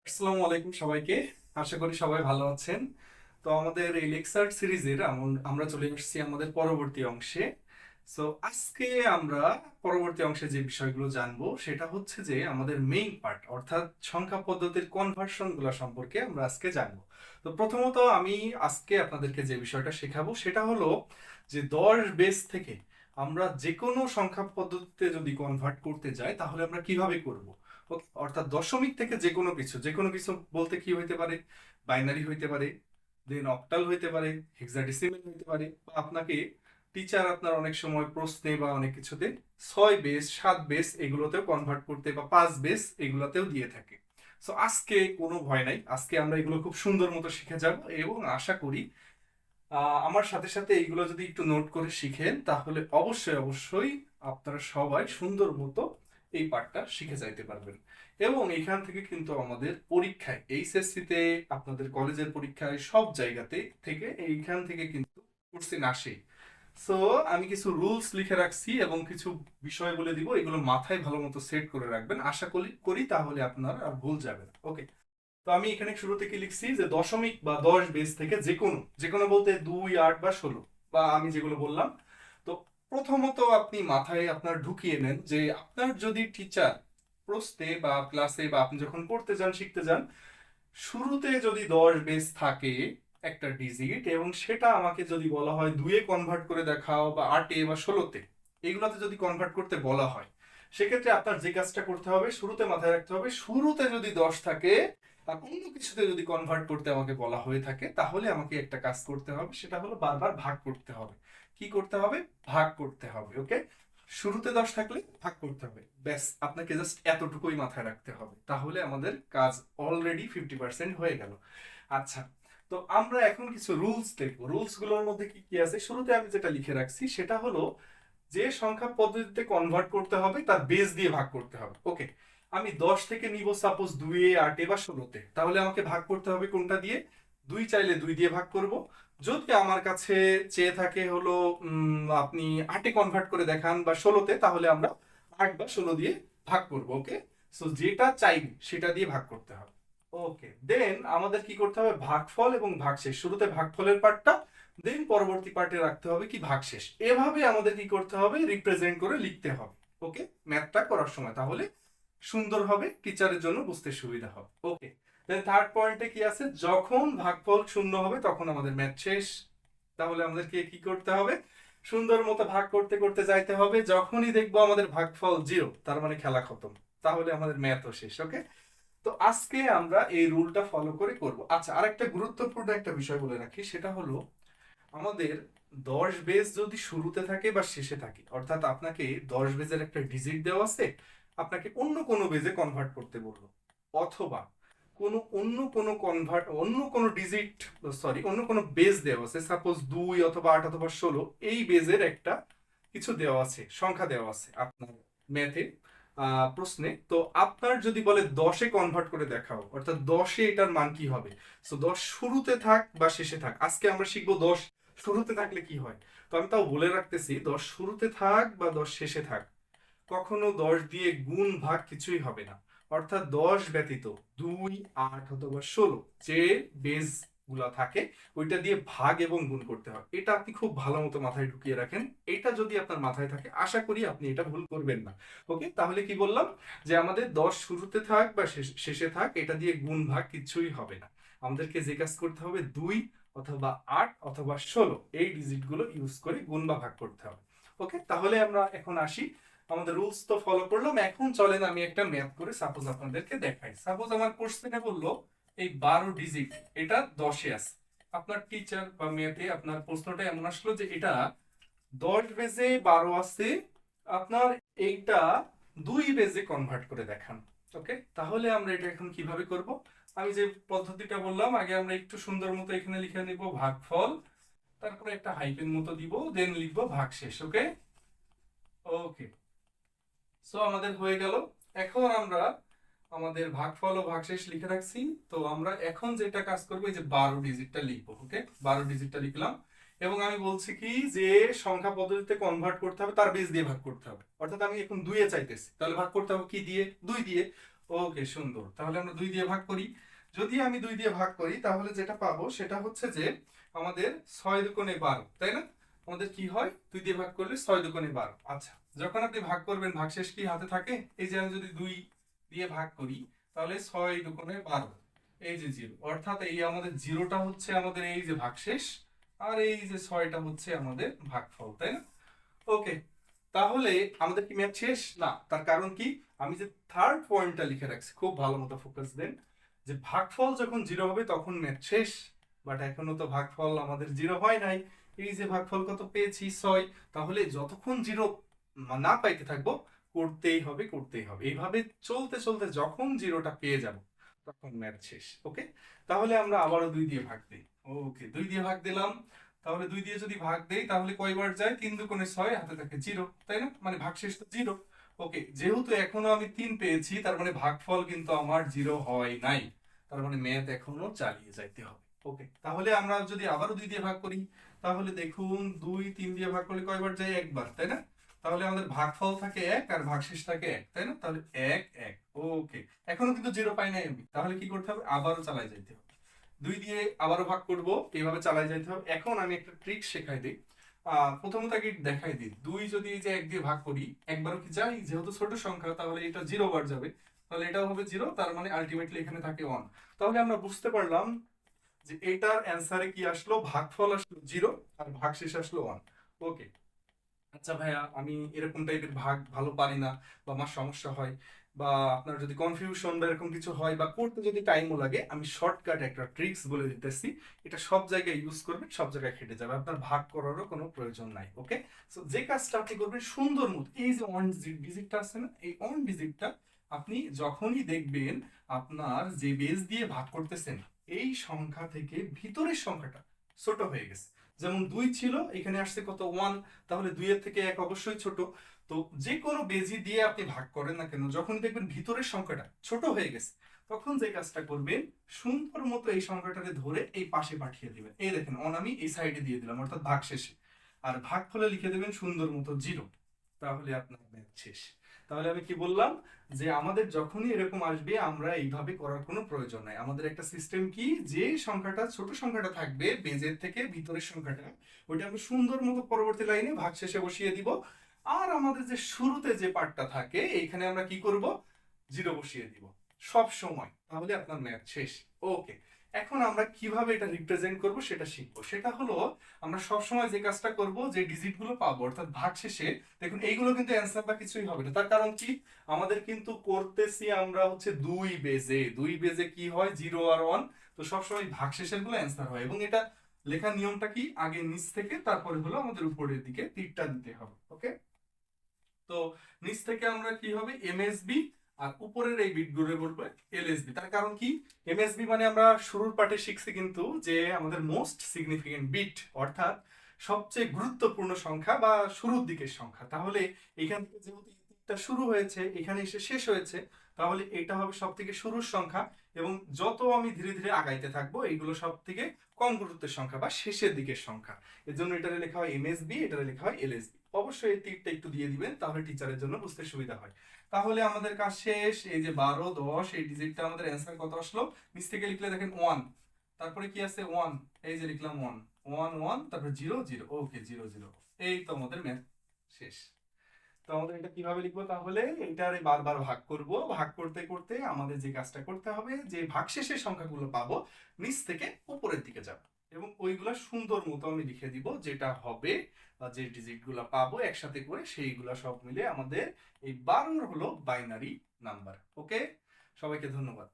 আসসালামু আলাইকুম সবাইকে। আশা করি সবাই ভালো আছেন। তো আমাদের এই লেকচার সিরিজের আমরা চলে আসছি আমাদের পরবর্তী অংশে। সো আজকে আমরা পরবর্তী অংশে যে বিষয়গুলো জানবো সেটা হচ্ছে যে আমাদের মেইন পার্ট অর্থাৎ সংখ্যা পদ্ধতির কনভার্সন গুলো সম্পর্কে আমরা আজকে জানবো। তো প্রথমত আমি আজকে আপনাদেরকে যে বিষয়টা শেখাবো সেটা হলো যে 10 বেস থেকে আমরা যে কোনো সংখ্যা পদ্ধতিতে যদি কনভার্ট করতে যাই তাহলে আমরা কিভাবে করব। ওকে, অর্থাৎ দশমিক থেকে যে কোনো কিছু বলতে কি হইতে পারে, বাইনারি হইতে পারে, দেন অক্টাল হইতে পারে, হেক্সাডেসিমাল হইতে পারে, বা আপনাকে টিচার আপনার অনেক সময় প্রশ্নে বা অনেক কিছুতে 6 বেস 7 বেস এগুলোতেও কনভার্ট করতে বা 5 বেস এগুলোতেও দিয়ে থাকে। সো আজকে কোনো ভয় নাই, আজকে আমরা এগুলো খুব সুন্দর মতো শিখে যাব এবং আশা করি আমার সাথে সাথে এইগুলো যদি একটু নোট করে শিখেন তাহলে অবশ্যই অবশ্যই আপনারা সবাই সুন্দর মতো এই পার্টটা শিখে যাইতে পারবেন। এবং এখান থেকে কিন্তু আমাদের পরীক্ষায় এইচএসসি তে, আপনাদের কলেজের পরীক্ষায়, সব জায়গাতে থেকে এইখান থেকে কিন্তু কোশ্চেন আসে। সো আমি কিছু রুলস লিখে রাখছি এবং কিছু বিষয় বলে দিব, এগুলো মাথায় ভালো মতো সেট করে রাখবেন। আশা করি তাহলে আপনার আর ভুল যাবে না। ওকে, তো আমি এখানে শুরু থেকে লিখছি যে দশমিক বা 10 বেস থেকে যে কোনো বলতে 2, 8 বা 16, বা আমি যেগুলো বললাম। তো প্রথমত আপনি মাথায় আপনার ঢুকিয়ে নেন যে আপনার যদি টিচার প্রশ্নে বা ক্লাসে বা আপনি যখন পড়তে যান শিখতে যান, শুরুতে যদি 10 বেস থাকে একটা ডিজিট এবং সেটা আমাকে যদি বলা হয় 2-এ কনভার্ট করে দেখাও বা 8-এ বা 16-তে, এগুলাতে যদি কনভার্ট করতে বলা হয়, সেক্ষেত্রে আপনার যে কাজটা করতে হবে শুরুতে মাথায় রাখতে হবে, শুরুতে যদি 10 থাকে আর অন্য কিছুতে যদি কনভার্ট করতে আমাকে বলা হয়ে থাকে তাহলে আমাকে একটা কাজ করতে হবে, সেটা হলো বারবার ভাগ করতে হবে। কি করতে হবে? ভাগ করতে হবে। ওকে, শুরুতে 10 থাকলে ভাগ করতে হবে, ব্যাস আপনাকে জাস্ট এতটুকুই মাথায় রাখতে হবে, তাহলে আমাদের কাজ অলরেডি 50% হয়ে গেল। আচ্ছা, তো আমরা এখন কিছু রুলস দেখবো। রুলস গুলোর মধ্যে কি কি আছে, শুরুতে আমি যেটা লিখে রাখছি সেটা হলো যে সংখ্যা পদ্ধতিতে কনভার্ট করতে হবে তার বেস দিয়ে ভাগ করতে হবে। ওকে, আমি 10 থেকে নিব সাপোজ 2-এ, 8-এ বা 16-তে, তাহলে আমাকে ভাগ করতে হবে কোনটা দিয়ে? 2 চাইলে 2 দিয়ে ভাগ করব। যদি আমার কাছে চেয়ে থাকে হলো আপনি 8-এ কনভার্ট করে দেখান বা 16-তে, তাহলে আমরা 8 বা 16 দিয়ে ভাগ করব। ওকে, সো যেটা চাইবে সেটা দিয়ে ভাগ করতে হবে। ওকে, দেন আমাদের কি করতে হবে? ভাগফল এবং ভাগশেষ। শুরুতে ভাগফলের পার্টটা, দেন পরবর্তী পার্টে রাখতে হবে কি? ভাগশেষ। এভাবে আমাদের কি করতে হবে? রিপ্রেজেন্ট করে লিখতে হবে। ওকে, ম্যাথটা করার সময়, তাহলে সুন্দর হবে, টিচারের জন্য বুঝতে সুবিধা হবে। ওকে, দেন থার্ড পয়েন্টে কি আছে? যখন ভাগফল শূন্য হবে তখন আমাদের ম্যাথ শেষ। তাহলে আমাদেরকে কি করতে হবে? সুন্দর মতো ভাগ করতে করতে যাইতে হবে, যখনই দেখবো আমাদের ভাগফল 0 তার মানে খেলা খতম, তাহলে আমাদের ম্যাথও শেষ। ওকে, তো আজকে আমরা এই রুলটা ফলো করে করব। আচ্ছা, আরেকটা গুরুত্বপূর্ণ একটা বিষয় বলে রাখি, সেটা হলো আমাদের 10 বেস যদি শুরুতে থাকে বা শেষে থাকে, অর্থাৎ আপনাকে 10 বেজের একটা ডিজিট দেওয়া আছে, আপনাকে অন্য কোনো বেজে কনভার্ট করতে বললো, অথবা অন্য কোনো ডিজিট, সরি, অন্য কোনো বেজ দেওয়া আছে, সাপোজ 2 অথবা 8 অথবা 16, এই বেজের একটা কিছু দেওয়া আছে, সংখ্যা দেওয়া আছে আপনার ম্যাথে প্রশ্নে। তো আপনার যদি বলে 10-এ কনভার্ট করে দেখাও, অর্থাৎ 10-এ এটার মান কি হবে? সো 10 শুরুতে থাক বা শেষে থাক, আজকে আমরা শিখবো 10 শুরুতে থাকলে কি হয়। তো আমি তাও বলে রাখতেছি, 10 শুরুতে থাক বা 10 শেষে থাক, কখনো 10 দিয়ে গুণ ভাগ কিছুই হবে না। অর্থাৎ 10 ব্যতীত 2, 8 অথবা 16 যে বেস গুলা থাকে ওইটা দিয়ে ভাগ এবং গুণ করতে হয়। এটা আপনি খুব ভালো মতো মাথায় ঢুকিয়ে রাখেন। এটা যদি আপনার মাথায় থাকে আশা করি আপনি এটা ভুল করবেন না। ওকে, তাহলে কি বললাম? যে আমাদের 10 শুরুতে থাক বা শেষে থাক, এটা দিয়ে গুণ ভাগ কিছুই হবে না। আমাদেরকে যে কাজ করতে হবে, 2 অথবা 8 অথবা 16 এই ডিজিট গুলো ইউজ করে গুণ বা ভাগ করতে হবে। ওকে, তাহলে আমরা এখন আসি। আমাদের রুলস তো ফলো করলাম, এখন চলেন আমি একটা ম্যাথ করে সাপোজ আপনাদেরকে দেখাই। সাপোজ আমার কোশ্চেনে বললো এই 12 ডিজিট, এটা 10-এ আছে। আপনার টিচার বা ম্যাথে আপনার প্রশ্নটা এমন আসলো যে এটা 10 বেজে 12 আছে, আপনার এইটা 2 বেজে কনভার্ট করে দেখান। ওকে, তাহলে আমরা এটা এখন কিভাবে করব? আমি যে পদ্ধতিটা বললাম, আগে আমরা একটু সুন্দর মতো এখানে লিখে নিব ভাগফল, তারপরে একটা হাইফেন মতো দিব, দেন লিখবো ভাগশেষ। ওকে, ওকে, সো আমাদের হয়ে গেল। এখন আমরা আমাদের ভাগফল ও ভাগশেষ লিখে রাখছি। তো আমরা এখন যেটা কাজ করবো, এই যে 12 ডিজিটটা লিখবো। ওকে, 12 ডিজিটটা লিখলাম এবং আমি বলছি কি যে সংখ্যা পদ্ধতিতে কনভার্ট করতে হবে তার বেস দিয়ে ভাগ করতে হবে। অর্থাৎ আমি এখন 2-এ চাইতেছি, তাহলে ভাগ করতে হবে কি দিয়ে? 2 দিয়ে। ওকে, সুন্দর। তাহলে আমরা 2 দিয়ে ভাগ করি। যদি আমি 2 দিয়ে ভাগ করি তাহলে যেটা পাবো সেটা হচ্ছে যে আমাদের 6 দুগুণে 12, তাই না? আমাদের কি হয়, 2 দিয়ে ভাগ করলে 6 দুগুণে 12। আচ্ছা, যখন আপনি ভাগ করবেন ভাগশেষ কি হাতে থাকে? এই যে আমি যদি 2 দিয়ে ভাগ করি তাহলে 6 দুগুণে 12, এই যে 0, অর্থাৎ এই আমাদের 0টা হচ্ছে আমাদের এই যে ভাগশেষ, আর এই যে 6টা হচ্ছে আমাদের ভাগফল, তাই না? ওকে, তাহলে আমাদের কি ম্যাথ শেষ? না, তার কারণ কি, আমি যে থার্ড পয়েন্টটা লিখে রাখছি, খুব ভালো মতো ফোকাস দেন, যে ভাগফল যখন 0 হবে তখন ম্যাথ শেষ। বাট এখনো তো ভাগফল আমাদের 0 হয় নাই। এই যে ভাগফল কত পেয়েছি, 6। তাহলে যতক্ষণ 0 না পাইতে থাকবো, করতেই হবে করতেই হবে, এইভাবে চলতে চলতে যখন 0টা পেয়ে যাব তখন ম্যাথ শেষ। ওকে, তাহলে আমরা আবারও 2 দিয়ে ভাগ দিই। ওকে, 2 দিয়ে ভাগ দিলাম। তাহলে 2 দিয়ে যদি ভাগ দেই তাহলে কয়বার যায়? 3 দুগুণে 6, হাতে থাকে 0, তাই না? মানে ভাগশেষ তো 0। ওকে, যেহেতু এখনো আমি 3 পেয়েছি, তার মানে ভাগফল কিন্তু আমার 0 হয় নাই। তার মানে ম্যাথ এখনো চালিয়ে যাইতে হবে। ওকে, তাহলে আমরা যদি আবারও 2 দিয়ে ভাগ করি তাহলে দেখুন 2 3 দিয়ে ভাগ করলে কয়বার যায়? একবার, তাই না? তাহলে আমাদের ভাগফল থাকে 1 আর ভাগশেষ থাকে 1, তাই না? তাহলে 1 1। ওকে, এখনো কিন্তু 0 পাই নাই আমি, তাহলে কি করতে হবে? আবারও চালাই যাইতে হবে। 2 দিয়ে আবারও ভাগ করব, এইভাবে চালাই যাইতে হবে। এখন আমি একটা ট্রিক শেখাই দিই। প্রথমত আগে দেখাই দিই, 2 যদি এই যে 1 দিয়ে ভাগ করি, একবারও কি যাই? যেহেতু ছোট সংখ্যা তাহলে এটা 0 বার যাবে, তাহলে এটাও হবে 0, তার মানে আলটিমেটলি এখানে থাকে 1। তাহলে আমরা বুঝতে পারলাম যে এটার অ্যান্সারে কি আসলো, ভাগফল আসলো 0 আর ভাগশেষ আসলো 1। ওকে, আচ্ছা ভাইয়া, আমি এরকম টাইপের ভাগ ভালো পারি না, বা আমার সমস্যা হয়, বা আপনার যদি কনফিউশন বা এরকম কিছু হয়, বা করতে যদি টাইমও লাগে, আমি শর্টকাট একটা ট্রিক্স বলে দিতেছি। এটা সব জায়গায় ইউজ করবেন, সব জায়গায় খেটে যাবে, আপনার ভাগ করারও কোনো প্রয়োজন নাই। ওকে, সো যে কাজটা আপনি করবেন সুন্দর মতো, এই যে অন ডিজিটটা আছে না, এই অন ডিজিটটা আপনি যখনই দেখবেন আপনার যে বেস দিয়ে ভাগ করতেছেন এই সংখ্যা থেকে ভিতরের সংখ্যাটা ছোট হয়ে গেছে, যেমন 2 ছিল, এখানে আসছে কত? 1। তাহলে 2 এর থেকে 1 অবশ্যই ছোট। তো যে কোনো বেজি দিয়ে আপনি ভাগ করেন না কেন, যখন দেখবেন ভিতরের সংখ্যাটা ছোট হয়ে গেছে, তখন যে কাজটা করবেন, সুন্দর মতো এই সংখ্যাটাকে ধরে এই পাশে পাঠিয়ে দিবেন। এই দেখেন, অন আমি এই সাইডে দিয়ে দিলাম, অর্থাৎ ভাগ শেষে। আর ভাগফলে লিখে দেবেন সুন্দর মতো 0। তাহলে আপনার ম্যাথ শেষ। তাহলে আমি কি বললাম, যে আমাদের যখনই এরকম আসবে আমরা এইভাবে করার কোনো প্রয়োজন নাই। আমাদের একটা সিস্টেম কি, যে সংখ্যাটা ছোট সংখ্যাটা থাকবে বেজের থেকে ভিতরের সংখ্যাটা, ওইটা আমরা সুন্দর মতো পরবর্তী লাইনে ভাগশেষে বসিয়ে দিব। আর আমাদের যে শুরুতে যে পার্টটা থাকে এইখানে আমরা কি করব, 0 বসিয়ে দিব সব সময়। তাহলে আপনার ম্যাথ শেষ। ওকে, এখন আমরা কিভাবে এটা রিপ্রেজেন্ট করব সেটা শিখবো। সেটা হলো, আমরা সব সময় যে কাজটা করব, যে ডিজিট গুলো পাবো অর্থাৎ ভাগশেষে, দেখুন এইগুলো কিন্তু অ্যান্সার বা কিছুই হবে না। তার কারণ কি, আমাদের কিন্তু করতেছি আমরা হচ্ছে 2 বেজে কি হয়, 0 আর 1। তো সবসময় ভাগশেষের গুলো অ্যান্সার হয়, এবং এটা লেখার নিয়মটা কি, আগে নিচ থেকে তারপরে হলো আমাদের উপরের দিকে তীরটা দিতে হবে। ওকে, তো নিচ থেকে আমরা কি হবে, এমএসবি, আর উপরের এই বিটগুলো বলবো এলএসবি। তার কারণ কি, এমএসবি মানে আমরা শুরুর পাঠে শিখছি কিন্তু, যে আমাদের মোস্ট সিগনিফিকেন্ট বিট, অর্থাৎ সবচেয়ে গুরুত্বপূর্ণ সংখ্যা বা শুরুর দিকের সংখ্যা। তাহলে এখান থেকে যেহেতু এই দিকটা শুরু হয়েছে, এখানে এসে শেষ হয়েছে, তাহলে এটা হবে সব থেকে শুরুর সংখ্যা। এবং যত আমি ধীরে ধীরে আগাইতে থাকবো, এইগুলো সব থেকে কম গুরুত্বের সংখ্যা বা শেষের দিকের সংখ্যা। এর জন্য এটারে লেখা হয় এমএসবি, এটারে লেখা হয় এলএসবি। অবশ্যই এই তীরটা একটু দিয়ে দিবেন, তাহলে টিচারের জন্য বুঝতে সুবিধা হয়। তাহলে আমাদের কাজ শেষ। এই যে 12 10, এই ডিজিটটা আমাদের অ্যান্সার কত আসলো, নিচ থেকে লিখলে দেখেন 1, তারপরে কি আছে 1, এই যে লিখলাম 1 1 1, তারপরে 0 0। ওকে, 0 0। এই তো আমাদের ম্যাথ শেষ। তো আমাদের এটা কিভাবে লিখবো, তাহলে এটারে বারবার ভাগ করব, ভাগ করতে করতে আমাদের যে কাজটা করতে হবে, যে ভাগশেষের সংখ্যাগুলো পাবো নিচ থেকে উপরের দিকে যাব, এবং ওইগুলা সুন্দর মতো আমি লিখে দিব, যেটা হবে বা যে ডিজিট গুলা পাবো একসাথে করে সেইগুলা সব মিলে আমাদের এই 12 হলো বাইনারি নাম্বার। ওকে, সবাইকে ধন্যবাদ।